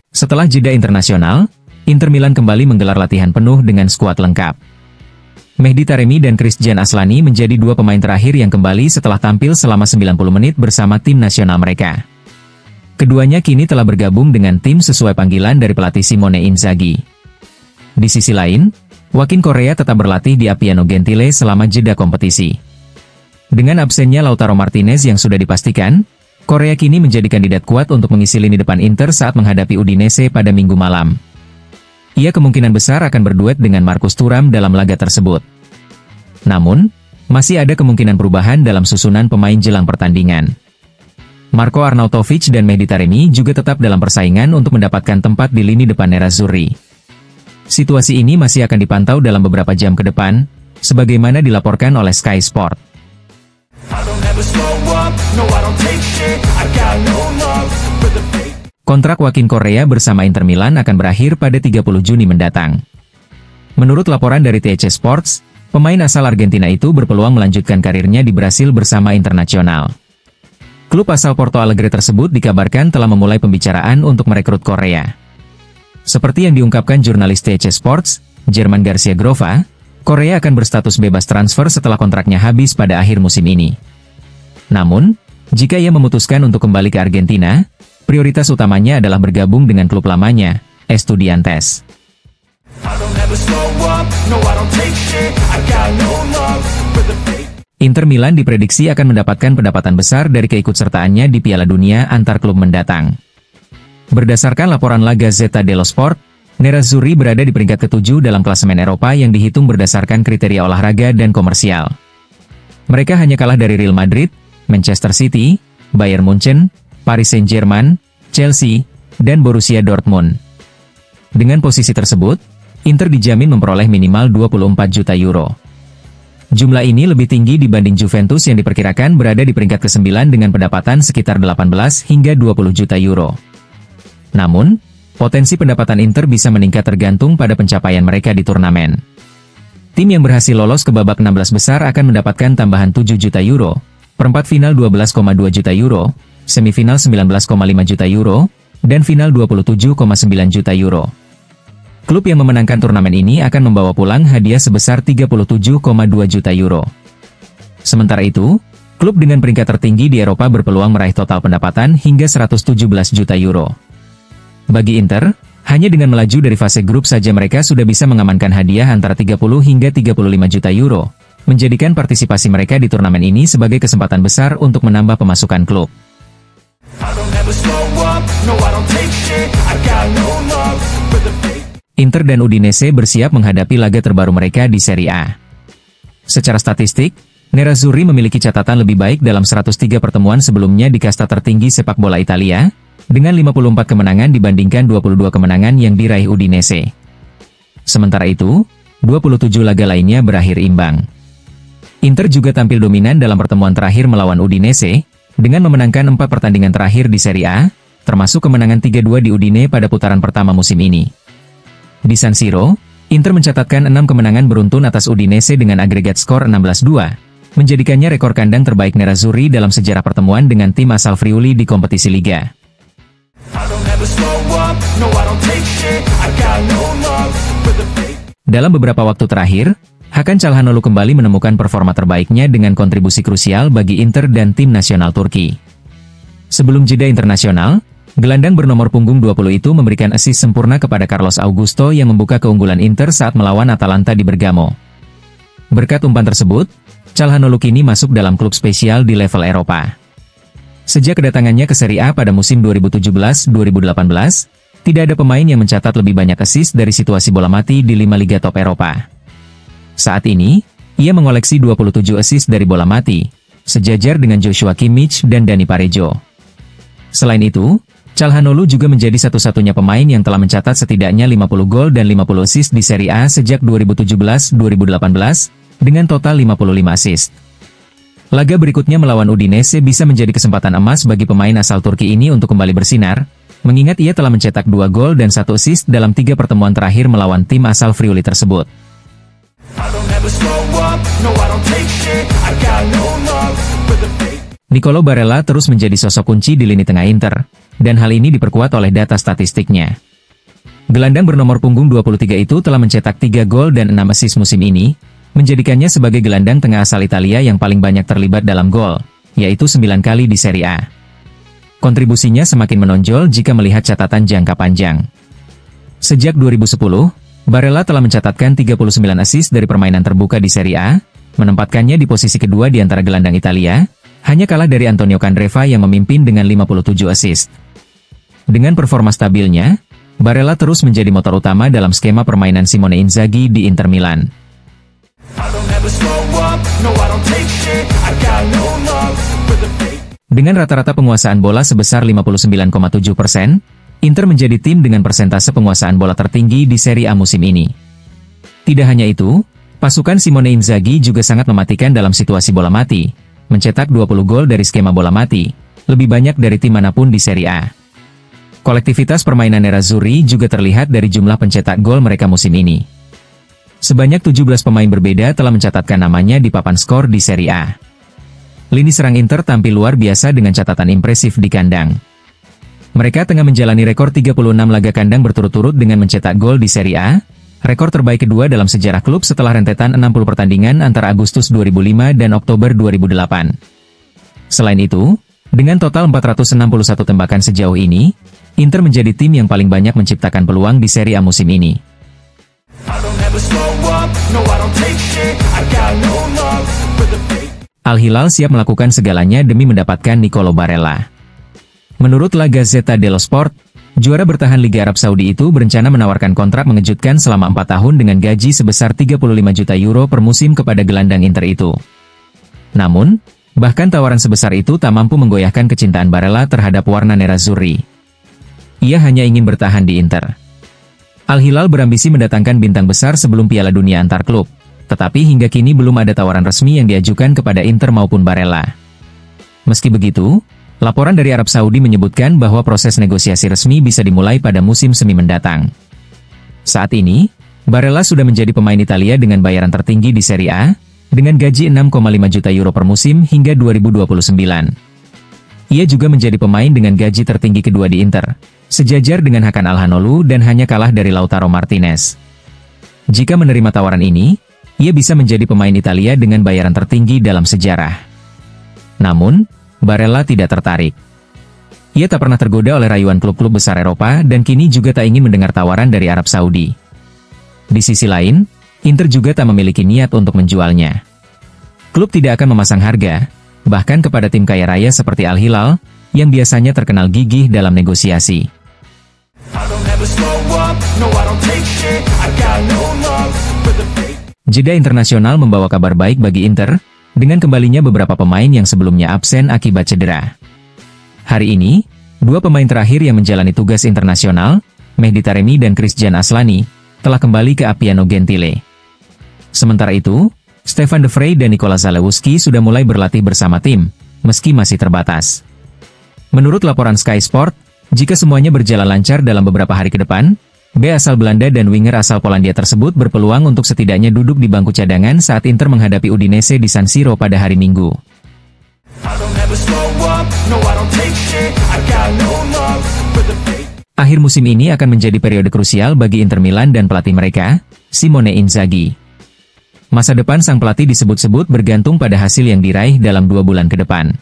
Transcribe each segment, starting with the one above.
Setelah jeda internasional, Inter Milan kembali menggelar latihan penuh dengan skuad lengkap. Mehdi Taremi dan Christian Aslani menjadi dua pemain terakhir yang kembali setelah tampil selama 90 menit bersama tim nasional mereka. Keduanya kini telah bergabung dengan tim sesuai panggilan dari pelatih Simone Inzaghi. Di sisi lain, Wakin Korea tetap berlatih di Appiano Gentile selama jeda kompetisi. Dengan absennya Lautaro Martinez yang sudah dipastikan, Korea kini menjadi kandidat kuat untuk mengisi lini depan Inter saat menghadapi Udinese pada Minggu malam. Ia kemungkinan besar akan berduet dengan Marcus Thuram dalam laga tersebut. Namun, masih ada kemungkinan perubahan dalam susunan pemain jelang pertandingan. Marco Arnautovic dan Mehdi Taremi juga tetap dalam persaingan untuk mendapatkan tempat di lini depan Nerazzurri. Situasi ini masih akan dipantau dalam beberapa jam ke depan, sebagaimana dilaporkan oleh Sky Sport. Kontrak Wakin Korea bersama Inter Milan akan berakhir pada 30 Juni mendatang. Menurut laporan dari TC Sports, pemain asal Argentina itu berpeluang melanjutkan karirnya di Brasil bersama Internacional. Klub asal Porto Alegre tersebut dikabarkan telah memulai pembicaraan untuk merekrut Korea. Seperti yang diungkapkan jurnalis TC Sports, German Garcia Grova, Korea akan berstatus bebas transfer setelah kontraknya habis pada akhir musim ini. Namun, jika ia memutuskan untuk kembali ke Argentina, prioritas utamanya adalah bergabung dengan klub lamanya, Estudiantes. Inter Milan diprediksi akan mendapatkan pendapatan besar dari keikutsertaannya di Piala Dunia antar klub mendatang. Berdasarkan laporan La Gazzetta dello Sport, Nerazzurri berada di peringkat ke-7 dalam klasemen Eropa yang dihitung berdasarkan kriteria olahraga dan komersial. Mereka hanya kalah dari Real Madrid, Manchester City, Bayern Munchen, Paris Saint-Germain, Chelsea, dan Borussia Dortmund. Dengan posisi tersebut, Inter dijamin memperoleh minimal 24 juta euro. Jumlah ini lebih tinggi dibanding Juventus yang diperkirakan berada di peringkat ke-9 dengan pendapatan sekitar 18 hingga 20 juta euro. Namun, potensi pendapatan Inter bisa meningkat tergantung pada pencapaian mereka di turnamen. Tim yang berhasil lolos ke babak 16 besar akan mendapatkan tambahan 7 juta euro, perempat final 12,2 juta euro, semifinal 19,5 juta euro, dan final 27,9 juta euro. Klub yang memenangkan turnamen ini akan membawa pulang hadiah sebesar 37,2 juta euro. Sementara itu, klub dengan peringkat tertinggi di Eropa berpeluang meraih total pendapatan hingga 117 juta euro. Bagi Inter, hanya dengan melaju dari fase grup saja mereka sudah bisa mengamankan hadiah antara 30 hingga 35 juta euro, menjadikan partisipasi mereka di turnamen ini sebagai kesempatan besar untuk menambah pemasukan klub. Inter dan Udinese bersiap menghadapi laga terbaru mereka di Serie A. Secara statistik, Nerazzurri memiliki catatan lebih baik dalam 103 pertemuan sebelumnya di kasta tertinggi sepak bola Italia, dengan 54 kemenangan dibandingkan 22 kemenangan yang diraih Udinese. Sementara itu, 27 laga lainnya berakhir imbang. Inter juga tampil dominan dalam pertemuan terakhir melawan Udinese, dengan memenangkan 4 pertandingan terakhir di Serie A, termasuk kemenangan 3-2 di Udine pada putaran pertama musim ini. Di San Siro, Inter mencatatkan 6 kemenangan beruntun atas Udinese dengan agregat skor 16-2, menjadikannya rekor kandang terbaik Nerazzurri dalam sejarah pertemuan dengan tim asal Friuli di kompetisi Liga. Dalam beberapa waktu terakhir, Hakan Çalhanoğlu kembali menemukan performa terbaiknya dengan kontribusi krusial bagi Inter dan tim nasional Turki. Sebelum jeda internasional, gelandang bernomor punggung 20 itu memberikan assist sempurna kepada Carlos Augusto yang membuka keunggulan Inter saat melawan Atalanta di Bergamo. Berkat umpan tersebut, Çalhanoğlu kini masuk dalam klub spesial di level Eropa. Sejak kedatangannya ke Serie A pada musim 2017-2018, tidak ada pemain yang mencatat lebih banyak assist dari situasi bola mati di 5 liga top Eropa. Saat ini, ia mengoleksi 27 assist dari bola mati, sejajar dengan Joshua Kimmich dan Dani Parejo. Selain itu, Çalhanoğlu juga menjadi satu-satunya pemain yang telah mencatat setidaknya 50 gol dan 50 assist di Serie A sejak 2017-2018, dengan total 55 assist. Laga berikutnya melawan Udinese bisa menjadi kesempatan emas bagi pemain asal Turki ini untuk kembali bersinar, mengingat ia telah mencetak 2 gol dan 1 assist dalam 3 pertemuan terakhir melawan tim asal Friuli tersebut. Nicolo Barella terus menjadi sosok kunci di lini tengah Inter, dan hal ini diperkuat oleh data statistiknya. Gelandang bernomor punggung 23 itu telah mencetak 3 gol dan 6 assist musim ini, menjadikannya sebagai gelandang tengah asal Italia yang paling banyak terlibat dalam gol, yaitu 9 kali di Serie A. Kontribusinya semakin menonjol jika melihat catatan jangka panjang. Sejak 2010, Barella telah mencatatkan 39 assist dari permainan terbuka di Serie A, menempatkannya di posisi kedua di antara gelandang Italia, hanya kalah dari Antonio Candreva yang memimpin dengan 57 assist. Dengan performa stabilnya, Barella terus menjadi motor utama dalam skema permainan Simone Inzaghi di Inter Milan. Dengan rata-rata penguasaan bola sebesar 59,7%, Inter menjadi tim dengan persentase penguasaan bola tertinggi di Serie A musim ini. Tidak hanya itu, pasukan Simone Inzaghi juga sangat mematikan dalam situasi bola mati, mencetak 20 gol dari skema bola mati, lebih banyak dari tim manapun di Serie A. Kolektivitas permainan Nerazzurri juga terlihat dari jumlah pencetak gol mereka musim ini. Sebanyak 17 pemain berbeda telah mencatatkan namanya di papan skor di Serie A. Lini serang Inter tampil luar biasa dengan catatan impresif di kandang. Mereka tengah menjalani rekor 36 laga kandang berturut-turut dengan mencetak gol di Serie A, rekor terbaik kedua dalam sejarah klub setelah rentetan 60 pertandingan antara Agustus 2005 dan Oktober 2008. Selain itu, dengan total 461 tembakan sejauh ini, Inter menjadi tim yang paling banyak menciptakan peluang di Serie A musim ini. Al-Hilal siap melakukan segalanya demi mendapatkan Nicolo Barella. Menurut La Gazzetta dello Sport, juara bertahan Liga Arab Saudi itu berencana menawarkan kontrak mengejutkan selama 4 tahun dengan gaji sebesar 35 juta euro per musim kepada gelandang Inter itu. Namun, bahkan tawaran sebesar itu tak mampu menggoyahkan kecintaan Barella terhadap warna Nerazzurri. Ia hanya ingin bertahan di Inter. Al-Hilal berambisi mendatangkan bintang besar sebelum Piala Dunia antar klub, tetapi hingga kini belum ada tawaran resmi yang diajukan kepada Inter maupun Barella. Meski begitu, laporan dari Arab Saudi menyebutkan bahwa proses negosiasi resmi bisa dimulai pada musim semi mendatang. Saat ini, Barella sudah menjadi pemain Italia dengan bayaran tertinggi di Serie A, dengan gaji 6,5 juta euro per musim hingga 2029. Ia juga menjadi pemain dengan gaji tertinggi kedua di Inter, sejajar dengan Hakan Calhanoglu dan hanya kalah dari Lautaro Martinez. Jika menerima tawaran ini, ia bisa menjadi pemain Italia dengan bayaran tertinggi dalam sejarah. Namun, Barella tidak tertarik. Ia tak pernah tergoda oleh rayuan klub-klub besar Eropa dan kini juga tak ingin mendengar tawaran dari Arab Saudi. Di sisi lain, Inter juga tak memiliki niat untuk menjualnya. Klub tidak akan memasang harga, bahkan kepada tim kaya raya seperti Al-Hilal, yang biasanya terkenal gigih dalam negosiasi. Jeda internasional membawa kabar baik bagi Inter, dengan kembalinya beberapa pemain yang sebelumnya absen akibat cedera. Hari ini, 2 pemain terakhir yang menjalani tugas internasional, Mehdi Taremi dan Christian Aslani, telah kembali ke Appiano Gentile. Sementara itu, Stefan De Vrij dan Nikola Zalewski sudah mulai berlatih bersama tim, meski masih terbatas. Menurut laporan Sky Sport, jika semuanya berjalan lancar dalam beberapa hari ke depan, B asal Belanda dan winger asal Polandia tersebut berpeluang untuk setidaknya duduk di bangku cadangan saat Inter menghadapi Udinese di San Siro pada hari Minggu. Akhir musim ini akan menjadi periode krusial bagi Inter Milan dan pelatih mereka, Simone Inzaghi. Masa depan sang pelatih disebut-sebut bergantung pada hasil yang diraih dalam 2 bulan ke depan.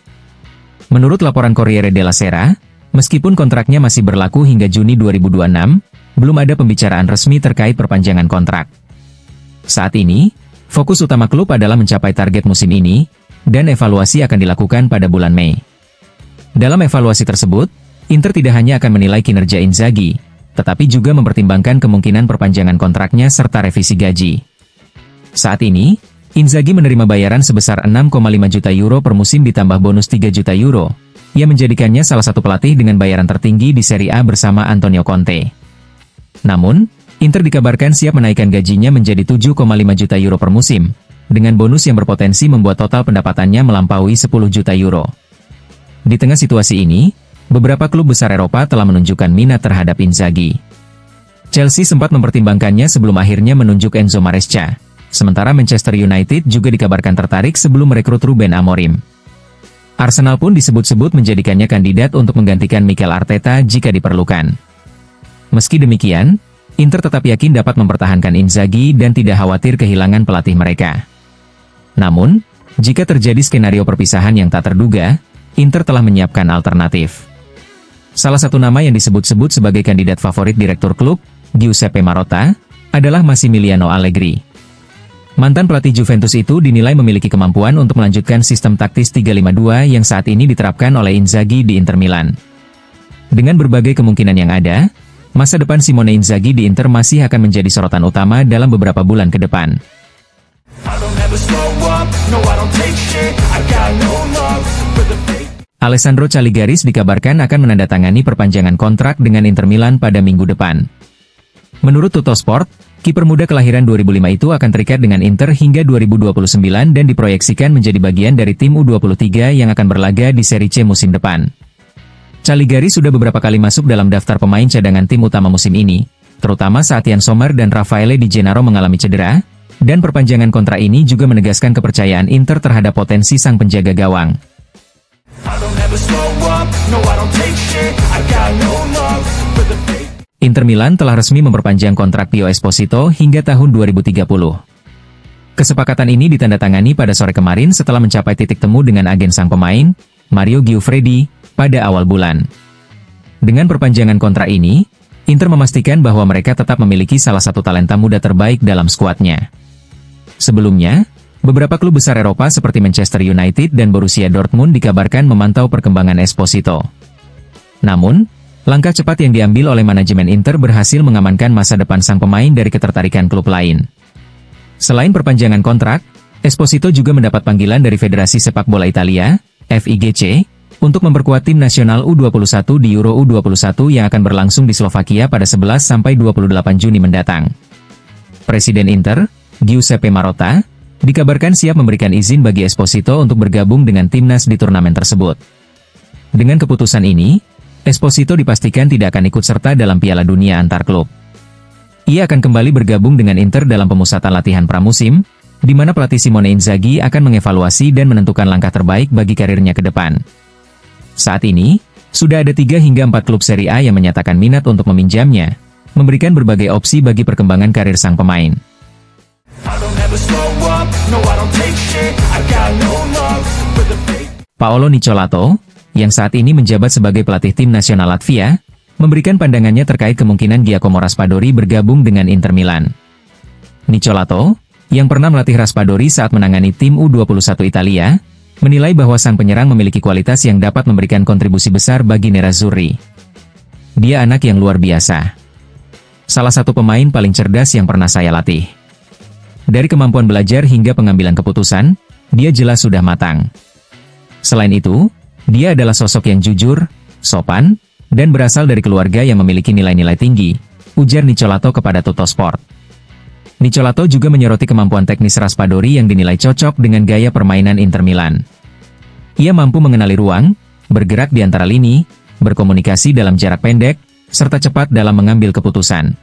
Menurut laporan Corriere della Sera, meskipun kontraknya masih berlaku hingga Juni 2026, belum ada pembicaraan resmi terkait perpanjangan kontrak. Saat ini, fokus utama klub adalah mencapai target musim ini, dan evaluasi akan dilakukan pada bulan Mei. Dalam evaluasi tersebut, Inter tidak hanya akan menilai kinerja Inzaghi, tetapi juga mempertimbangkan kemungkinan perpanjangan kontraknya serta revisi gaji. Saat ini, Inzaghi menerima bayaran sebesar 6,5 juta euro per musim ditambah bonus 3 juta euro, yang menjadikannya salah satu pelatih dengan bayaran tertinggi di Serie A bersama Antonio Conte. Namun, Inter dikabarkan siap menaikkan gajinya menjadi 7,5 juta euro per musim, dengan bonus yang berpotensi membuat total pendapatannya melampaui 10 juta euro. Di tengah situasi ini, beberapa klub besar Eropa telah menunjukkan minat terhadap Inzaghi. Chelsea sempat mempertimbangkannya sebelum akhirnya menunjuk Enzo Maresca, sementara Manchester United juga dikabarkan tertarik sebelum merekrut Ruben Amorim. Arsenal pun disebut-sebut menjadikannya kandidat untuk menggantikan Mikel Arteta jika diperlukan. Meski demikian, Inter tetap yakin dapat mempertahankan Inzaghi dan tidak khawatir kehilangan pelatih mereka. Namun, jika terjadi skenario perpisahan yang tak terduga, Inter telah menyiapkan alternatif. Salah satu nama yang disebut-sebut sebagai kandidat favorit direktur klub, Giuseppe Marotta, adalah Massimiliano Allegri. Mantan pelatih Juventus itu dinilai memiliki kemampuan untuk melanjutkan sistem taktis 3-5-2 yang saat ini diterapkan oleh Inzaghi di Inter Milan. Dengan berbagai kemungkinan yang ada, masa depan Simone Inzaghi di Inter masih akan menjadi sorotan utama dalam beberapa bulan ke depan. Alessandro Caligaris dikabarkan akan menandatangani perpanjangan kontrak dengan Inter Milan pada minggu depan. Menurut Tuttosport, kiper muda kelahiran 2005 itu akan terikat dengan Inter hingga 2029 dan diproyeksikan menjadi bagian dari tim U23 yang akan berlaga di Serie C musim depan. Caligaris sudah beberapa kali masuk dalam daftar pemain cadangan tim utama musim ini, terutama saat Yann Sommer dan Raffaele Di Gennaro mengalami cedera, dan perpanjangan kontrak ini juga menegaskan kepercayaan Inter terhadap potensi sang penjaga gawang. Inter Milan telah resmi memperpanjang kontrak Pio Esposito hingga tahun 2030. Kesepakatan ini ditandatangani pada sore kemarin setelah mencapai titik temu dengan agen sang pemain, Mario Giuffredi, pada awal bulan. Dengan perpanjangan kontrak ini, Inter memastikan bahwa mereka tetap memiliki salah satu talenta muda terbaik dalam skuadnya. Sebelumnya, beberapa klub besar Eropa seperti Manchester United dan Borussia Dortmund dikabarkan memantau perkembangan Esposito. Namun, langkah cepat yang diambil oleh manajemen Inter berhasil mengamankan masa depan sang pemain dari ketertarikan klub lain. Selain perpanjangan kontrak, Esposito juga mendapat panggilan dari Federasi Sepak Bola Italia, FIGC, untuk memperkuat tim nasional U21 di Euro U21 yang akan berlangsung di Slovakia pada 11-28 Juni mendatang. Presiden Inter, Giuseppe Marotta, dikabarkan siap memberikan izin bagi Esposito untuk bergabung dengan timnas di turnamen tersebut. Dengan keputusan ini, Esposito dipastikan tidak akan ikut serta dalam Piala Dunia antar klub. Ia akan kembali bergabung dengan Inter dalam pemusatan latihan pramusim, di mana pelatih Simone Inzaghi akan mengevaluasi dan menentukan langkah terbaik bagi karirnya ke depan. Saat ini, sudah ada 3 hingga 4 klub Serie A yang menyatakan minat untuk meminjamnya, memberikan berbagai opsi bagi perkembangan karir sang pemain. Paolo Nicolato, yang saat ini menjabat sebagai pelatih tim nasional Latvia, memberikan pandangannya terkait kemungkinan Giacomo Raspadori bergabung dengan Inter Milan. Nicolato, yang pernah melatih Raspadori saat menangani tim U21 Italia, menilai bahwa sang penyerang memiliki kualitas yang dapat memberikan kontribusi besar bagi Nerazzurri. Dia anak yang luar biasa. Salah satu pemain paling cerdas yang pernah saya latih. Dari kemampuan belajar hingga pengambilan keputusan, dia jelas sudah matang. Selain itu, dia adalah sosok yang jujur, sopan, dan berasal dari keluarga yang memiliki nilai-nilai tinggi, ujar Nicolato kepada Tuttosport. Nicolato juga menyoroti kemampuan teknis Raspadori yang dinilai cocok dengan gaya permainan Inter Milan. Ia mampu mengenali ruang, bergerak di antara lini, berkomunikasi dalam jarak pendek, serta cepat dalam mengambil keputusan.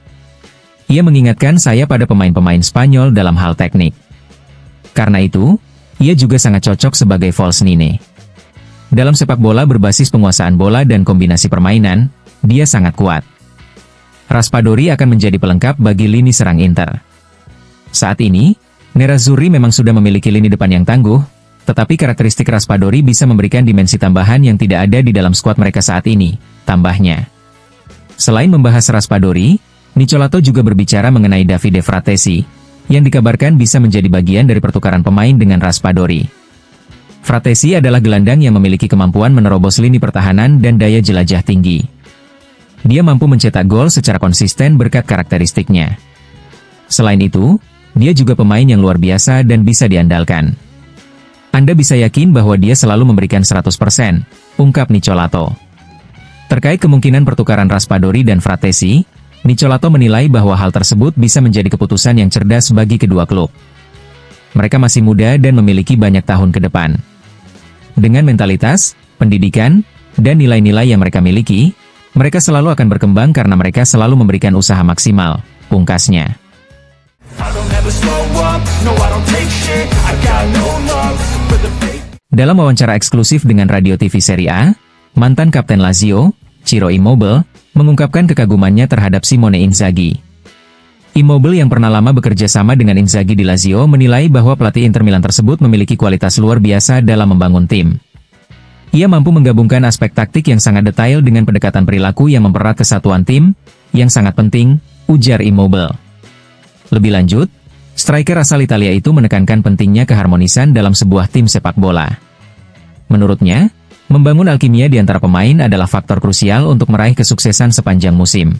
Ia mengingatkan saya pada pemain-pemain Spanyol dalam hal teknik. Karena itu, ia juga sangat cocok sebagai false nine. Dalam sepak bola berbasis penguasaan bola dan kombinasi permainan, dia sangat kuat. Raspadori akan menjadi pelengkap bagi lini serang Inter. Saat ini, Nerazzurri memang sudah memiliki lini depan yang tangguh, tetapi karakteristik Raspadori bisa memberikan dimensi tambahan yang tidak ada di dalam skuad mereka saat ini, tambahnya. Selain membahas Raspadori, Nicolato juga berbicara mengenai Davide Fratesi, yang dikabarkan bisa menjadi bagian dari pertukaran pemain dengan Raspadori. Fratesi adalah gelandang yang memiliki kemampuan menerobos lini pertahanan dan daya jelajah tinggi. Dia mampu mencetak gol secara konsisten berkat karakteristiknya. Selain itu, dia juga pemain yang luar biasa dan bisa diandalkan. Anda bisa yakin bahwa dia selalu memberikan 100%, ungkap Nicolato. Terkait kemungkinan pertukaran Raspadori dan Fratesi, Nicolato menilai bahwa hal tersebut bisa menjadi keputusan yang cerdas bagi kedua klub. Mereka masih muda dan memiliki banyak tahun ke depan. Dengan mentalitas, pendidikan, dan nilai-nilai yang mereka miliki, mereka selalu akan berkembang karena mereka selalu memberikan usaha maksimal, pungkasnya. Dalam wawancara eksklusif dengan Radio TV Serie A, mantan kapten Lazio, Ciro Immobile, mengungkapkan kekagumannya terhadap Simone Inzaghi. Immobile yang pernah lama bekerja sama dengan Inzaghi di Lazio menilai bahwa pelatih Inter Milan tersebut memiliki kualitas luar biasa dalam membangun tim. Ia mampu menggabungkan aspek taktik yang sangat detail dengan pendekatan perilaku yang mempererat kesatuan tim, yang sangat penting, ujar Immobile. Lebih lanjut, striker asal Italia itu menekankan pentingnya keharmonisan dalam sebuah tim sepak bola. Menurutnya, membangun alkimia di antara pemain adalah faktor krusial untuk meraih kesuksesan sepanjang musim.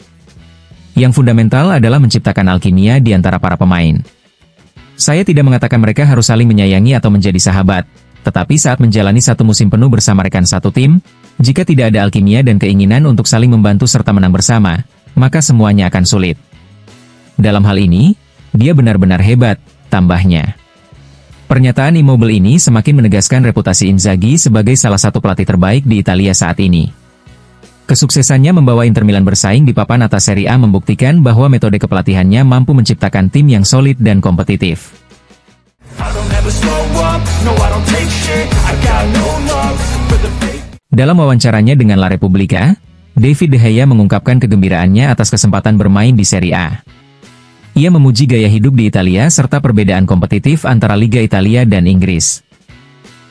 Yang fundamental adalah menciptakan alkimia di antara para pemain. Saya tidak mengatakan mereka harus saling menyayangi atau menjadi sahabat, tetapi saat menjalani satu musim penuh bersama rekan satu tim, jika tidak ada alkimia dan keinginan untuk saling membantu serta menang bersama, maka semuanya akan sulit. Dalam hal ini, dia benar-benar hebat, tambahnya. Pernyataan Immobile ini semakin menegaskan reputasi Inzaghi sebagai salah satu pelatih terbaik di Italia saat ini. Kesuksesannya membawa Inter Milan bersaing di papan atas Serie A membuktikan bahwa metode kepelatihannya mampu menciptakan tim yang solid dan kompetitif. Dalam wawancaranya dengan La Repubblica, David De Gea mengungkapkan kegembiraannya atas kesempatan bermain di Serie A. Ia memuji gaya hidup di Italia serta perbedaan kompetitif antara Liga Italia dan Inggris.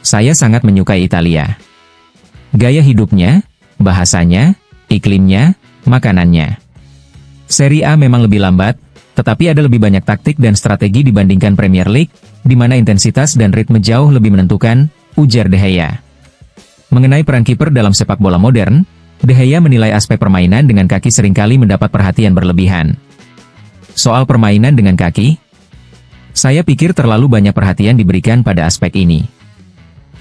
Saya sangat menyukai Italia. Gaya hidupnya, bahasanya, iklimnya, makanannya. Serie A memang lebih lambat, tetapi ada lebih banyak taktik dan strategi dibandingkan Premier League, di mana intensitas dan ritme jauh lebih menentukan, ujar De Gea. Mengenai peran kiper dalam sepak bola modern, De Gea menilai aspek permainan dengan kaki seringkali mendapat perhatian berlebihan. Soal permainan dengan kaki, saya pikir terlalu banyak perhatian diberikan pada aspek ini.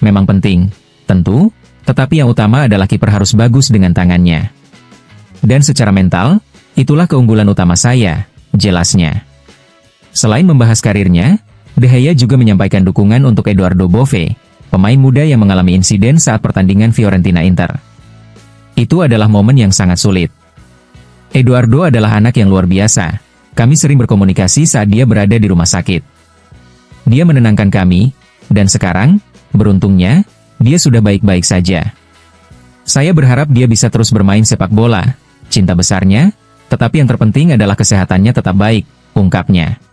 Memang penting, tentu, tetapi yang utama adalah kiper harus bagus dengan tangannya. Dan secara mental, itulah keunggulan utama saya, jelasnya. Selain membahas karirnya, De Gea juga menyampaikan dukungan untuk Edoardo Bove, pemain muda yang mengalami insiden saat pertandingan Fiorentina Inter. Itu adalah momen yang sangat sulit. Edoardo adalah anak yang luar biasa. Kami sering berkomunikasi saat dia berada di rumah sakit. Dia menenangkan kami, dan sekarang, beruntungnya, dia sudah baik-baik saja. Saya berharap dia bisa terus bermain sepak bola, cinta besarnya, tetapi yang terpenting adalah kesehatannya tetap baik, ungkapnya.